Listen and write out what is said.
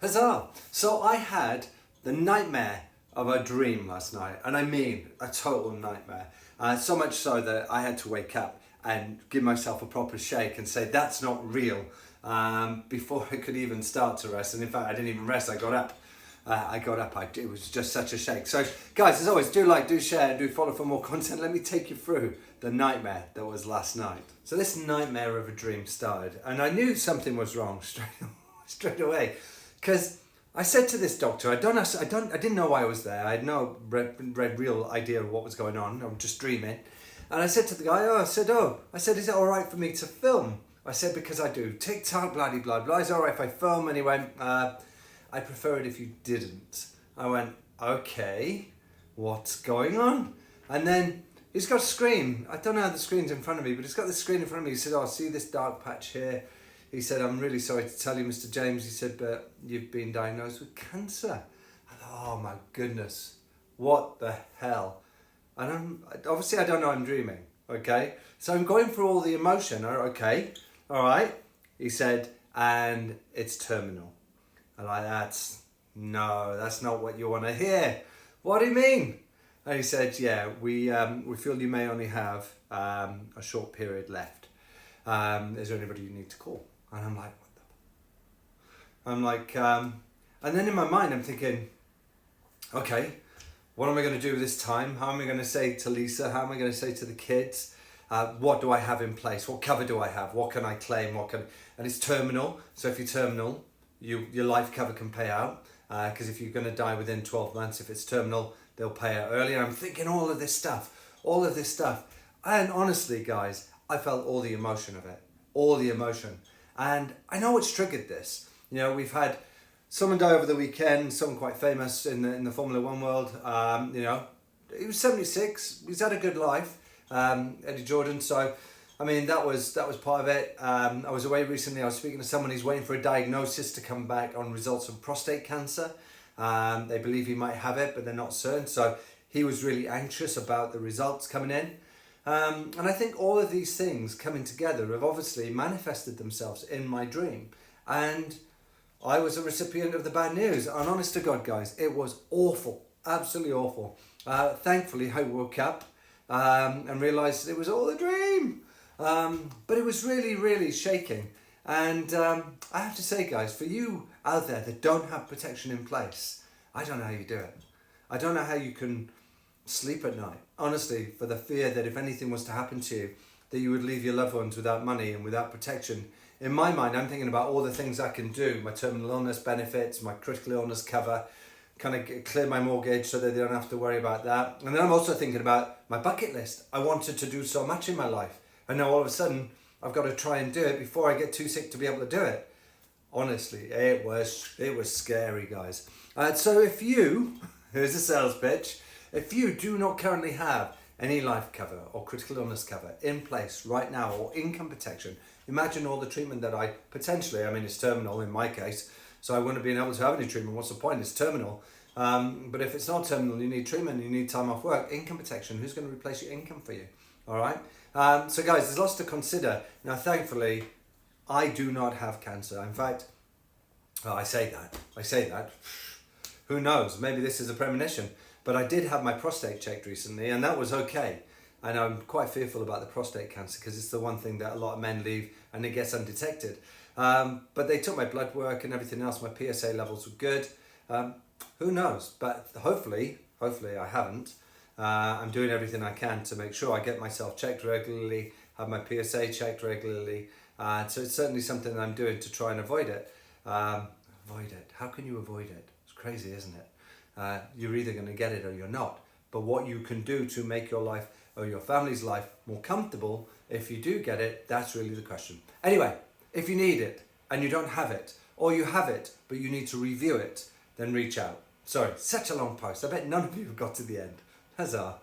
Huzzah! So I had the nightmare of a dream last night, and I mean a total nightmare. So much so that I had to wake up and give myself a proper shake and say that's not real before I could even start to rest. And in fact, I didn't even rest. I got up. It was just such a shake. So, guys, as always, do like, do share, and do follow for more content. Let me take you through the nightmare that was last night. So this nightmare of a dream started, and I knew something was wrong straight away, because I said to this doctor, I didn't know why I was there. I had no real idea of what was going on. I'm just dreaming, and I said to the guy, I said, is it all right for me to film? I said, because I do TikTok, bloody blah blah. Is it all right if I film? And he went, I prefer it if you didn't. I went, okay, what's going on? And then he's got a screen. I don't know how the screen's in front of me, but he's got the screen in front of me. He said, see this dark patch here? He said, I'm really sorry to tell you, Mr. James. He said, but you've been diagnosed with cancer. I thought, oh my goodness, what the hell? And obviously I don't know I'm dreaming, okay? So I'm going through all the emotion, okay, all right. He said, and it's terminal. I'm like, that's not what you want to hear. What do you mean? And he said, yeah, we feel you may only have a short period left. Is there anybody you need to call? And I'm like, and then in my mind I'm thinking, okay, what am I going to do with this time? How am I going to say to Lisa? How am I going to say to the kids? What do I have in place? What cover do I have? What can I claim? And it's terminal. So if you're terminal, your life cover can pay out, because if you're going to die within 12 months, if it's terminal, they'll pay out earlier. I'm thinking all of this stuff. And honestly, guys, I felt all the emotion of it, And I know what's triggered this. You know, we've had someone die over the weekend, someone quite famous in the Formula One world. You know, he was 76. He's had a good life, Eddie Jordan. So, I mean, that was part of it. I was away recently. I was speaking to someone. He's waiting for a diagnosis to come back on results of prostate cancer. They believe he might have it, but they're not certain. So he was really anxious about the results coming in. And I think all of these things coming together have obviously manifested themselves in my dream. And I was a recipient of the bad news. And honest to God, guys, it was awful. Absolutely awful. Thankfully, I woke up and realised it was all a dream. But it was really, really shaking. And I have to say, guys, for you out there that don't have protection in place, I don't know how you do it. I don't know how you can sleep at night, honestly, for the fear that if anything was to happen to you, that you would leave your loved ones without money and without protection. In my mind, I'm thinking about all the things I can do, my terminal illness benefits, my critical illness cover, kind of clear my mortgage so that they don't have to worry about that. And then I'm also thinking about my bucket list. I wanted to do so much in my life, and now all of a sudden I've got to try and do it before I get too sick to be able to do it. Honestly, it was scary, guys. So if you, here's a sales pitch, if you do not currently have any life cover or critical illness cover in place right now, or income protection, imagine all the treatment that it's terminal in my case, so I wouldn't have been able to have any treatment. What's the point? It's terminal. But if it's not terminal, you need treatment, you need time off work, income protection, who's going to replace your income for you? All right? So guys, there's lots to consider. Now, thankfully, I do not have cancer. In fact, I say that. Who knows? Maybe this is a premonition. But I did have my prostate checked recently, and that was okay. And I'm quite fearful about the prostate cancer because it's the one thing that a lot of men leave and it gets undetected. But they took my blood work and everything else. My PSA levels were good. Who knows? But hopefully I haven't. I'm doing everything I can to make sure I get myself checked regularly, have my PSA checked regularly. So it's certainly something that I'm doing to try and avoid it. Avoid it. How can you avoid it? It's crazy, isn't it? You're either going to get it or you're not. But what you can do to make your life or your family's life more comfortable if you do get it, that's really the question. Anyway, if you need it and you don't have it, or you have it but you need to review it, then reach out. Sorry, such a long post. I bet none of you have got to the end. Huzzah.